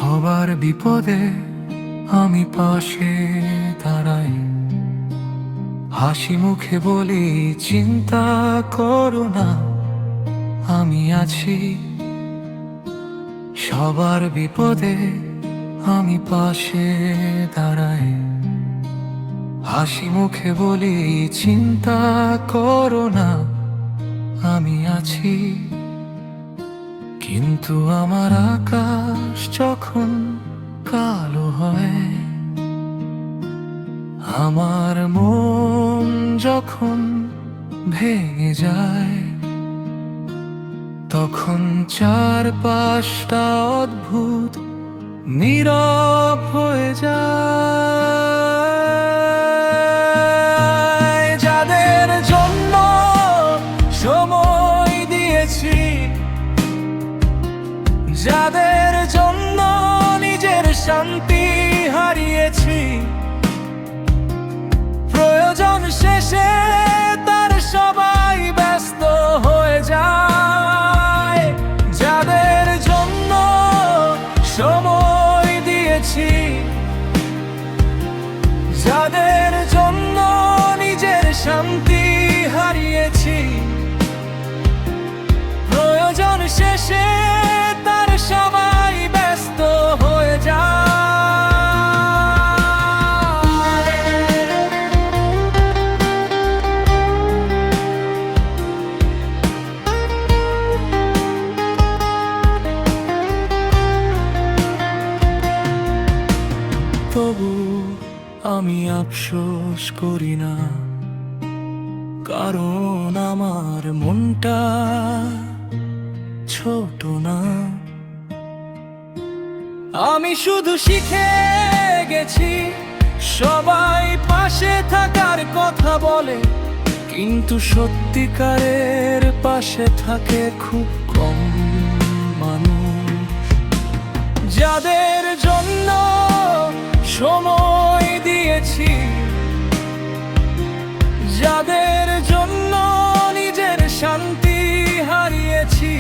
সবার বিপদে আমি পাশে দাঁড়াই, হাসি মুখে বলি চিন্তা করো না, আমি আছি। সবার বিপদে আমি পাশে দাঁড়াই, হাসি মুখে বলি চিন্তা করো না, আমি আছি। কিন্তু আমার আকাশ যখন কালো হয়, আমার মন যখন ভেঙে যায়, তখন চারপাশটা অদ্ভুত নীরব হয়ে যায়। যাদের জন্য সময় দিয়েছি, যাদের জন্য নিজের শান্তি হারিয়েছি, প্রয়োজন শেষে তার সবাই ব্যস্ত হয়ে যায়। যাদের জন্য সময় দিয়েছি, যাদের জন্য নিজের শান্তি হারিয়েছি, প্রয়োজন শেষে তার সবাই ব্যস্ত হয়ে যায়। তবু আমি আফসোস করি না, কারণ আমার মনটা ছোট না। আমি শুধু শিখে গেছি সবাই পাশে থাকার কথা বলে, কিন্তু সত্যিকারের পাশে থাকে খুব কম মানুষ। যাদের জন্য সময় দিয়েছি, যাদের জন্য নিজের শান্তি হারিয়েছি,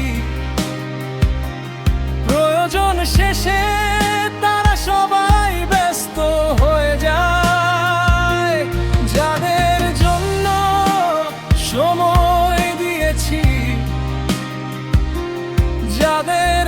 প্রয়োজন শেষে তারা সবাই ব্যস্ত হয়ে যায়। যাদের জন্য সময় দিয়েছি, যাদের